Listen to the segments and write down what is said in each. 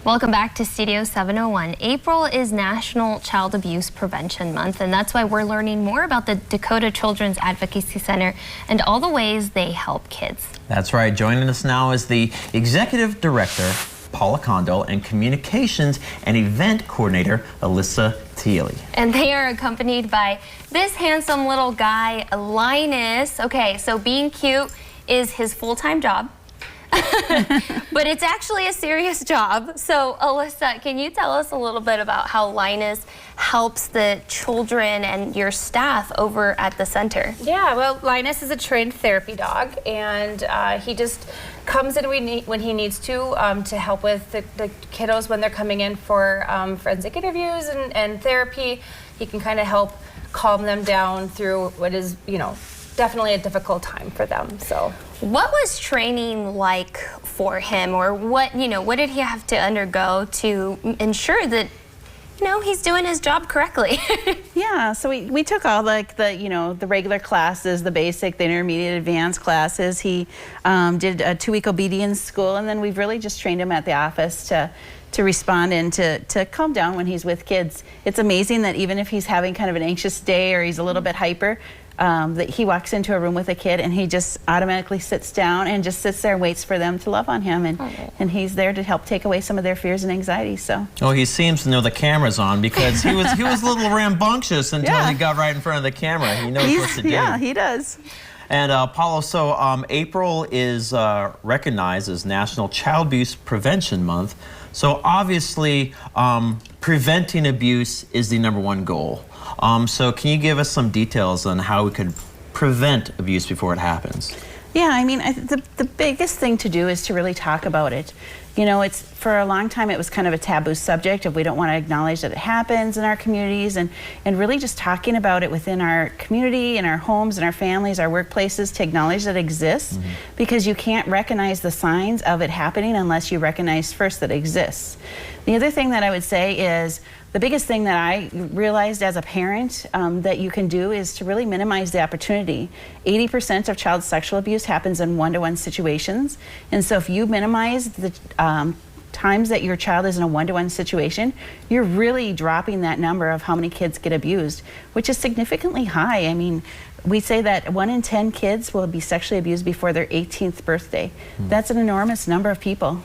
Welcome back to Studio 701. April is National Child Abuse Prevention Month, and that's why we're learning more about the Dakota Children's Advocacy Center and all the ways they help kids. That's right. Joining us now is the Executive Director, Paula Condell, and Communications and Event Coordinator, Alyssa Thiele. And they are accompanied by this handsome little guy, Linus. Okay, so being cute is his full-time job. But it's actually a serious job. So Alyssa, can you tell us a little bit about how Linus helps the children and your staff over at the center? Yeah, well, Linus is a trained therapy dog, and he just comes in when he needs to help with the kiddos when they're coming in for forensic interviews and therapy. He can kind of help calm them down through what is, definitely a difficult time for them. So what was training like for him, or what did he have to undergo to ensure that he's doing his job correctly? Yeah, so we took all the regular classes, the basic, the intermediate, advanced classes. He did a 2-week obedience school, and then we've really just trained him at the office to respond and to calm down when he's with kids. It's amazing that even if he's having kind of an anxious day or he's a little bit hyper, that he walks into a room with a kid and he just automatically sits down and just sits there and waits for them to love on him, and he's there to help take away some of their fears and anxiety. So he seems to know the camera's on, because he was a little rambunctious until he got right in front of the camera. He knows what to do. Yeah, he does. And Paula, so April is recognized as National Child Abuse Prevention Month. So obviously, preventing abuse is the #1 goal. So can you give us some details on how we could prevent abuse before it happens? Yeah, I mean, the biggest thing to do is to really talk about it. It's for a long time it was kind of a taboo subject if we don't want to acknowledge that it happens in our communities, and really just talking about it within our community, in our homes, in our families, our workplaces, to acknowledge that it exists, because you can't recognize the signs of it happening unless you recognize first that it exists. The other thing that I would say is, the biggest thing that I realized as a parent that you can do is to really minimize the opportunity. 80% of child sexual abuse happens in one-to-one situations. And so if you minimize the times that your child is in a one-to-one situation, you're really dropping that number of how many kids get abused, which is significantly high. I mean, we say that 1 in 10 kids will be sexually abused before their 18th birthday. That's an enormous number of people.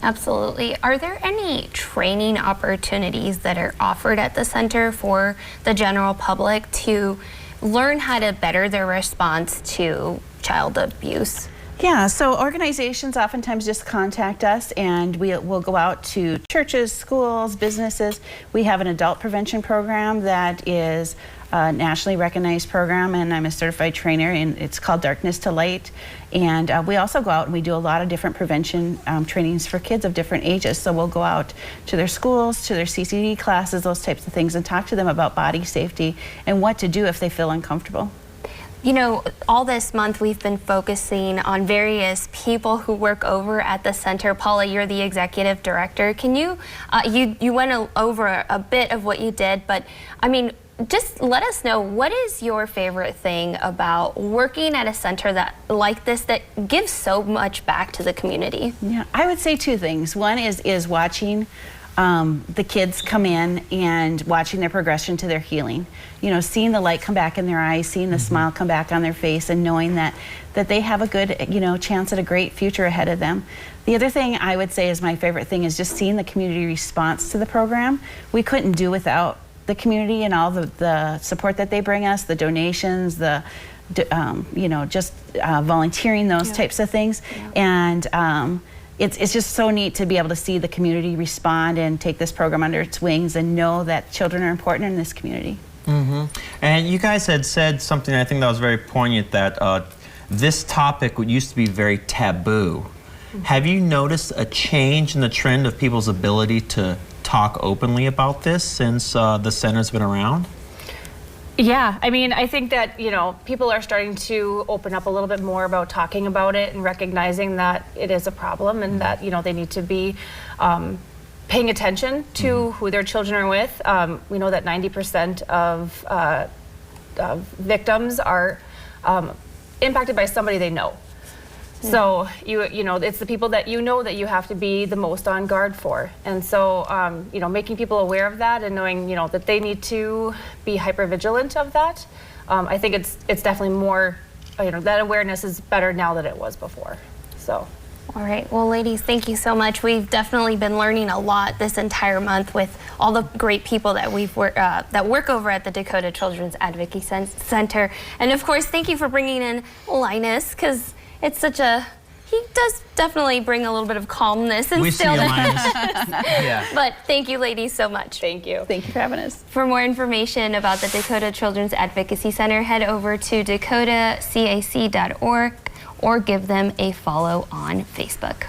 Absolutely. Are there any training opportunities that are offered at the center for the general public to learn how to better their response to child abuse? Yeah, so organizations oftentimes just contact us, and we'll go out to churches, schools, businesses. We have an adult prevention program that is a nationally recognized program, and I'm a certified trainer, and it's called Darkness to Light. And we also go out and we do a lot of different prevention trainings for kids of different ages. So we'll go out to their schools, to their CCD classes, those types of things, and talk to them about body safety and what to do if they feel uncomfortable. All this month we've been focusing on various people who work over at the center. Paula, you're the executive director. Can you, you went over a bit of what you did, but I mean, just let us know, what is your favorite thing about working at a center like this that gives so much back to the community? Yeah, I would say 2 things. One is watching the kids come in and watching their progression to their healing. Seeing the light come back in their eyes, seeing the smile come back on their face, and knowing that they have a good, chance at a great future ahead of them. The other thing I would say is my favorite thing is just seeing the community response to the program. We couldn't do without the community and all the support that they bring us, the donations, just volunteering, those types of things. And it's just so neat to be able to see the community respond and take this program under its wings and know that children are important in this community. And you guys had said something, I think that was very poignant, that this topic used to be very taboo. Have you noticed a change in the trend of people's ability to talk openly about this since the center's been around? Yeah, I mean, I think that, people are starting to open up a little bit more about talking about it and recognizing that it is a problem, and that, they need to be paying attention to who their children are with. We know that 90% of victims are impacted by somebody they know. So you know, it's the people that you know that you have to be the most on guard for. And so, you know, making people aware of that and knowing, you know, that they need to be hyper vigilant of that. I think it's definitely more, you know, that awareness is better now than it was before. So. All right. Well, ladies, thank you so much. We've definitely been learning a lot this entire month with all the great people that that work over at the Dakota Children's Advocacy Center. And of course, thank you for bringing in Linus, because it's such a, he does definitely bring a little bit of calmness and We see you, stillness. Linus. Yeah. But thank you, ladies, so much. Thank you. Thank you for having us. For more information about the Dakota Children's Advocacy Center, head over to dakotacac.org or give them a follow on Facebook.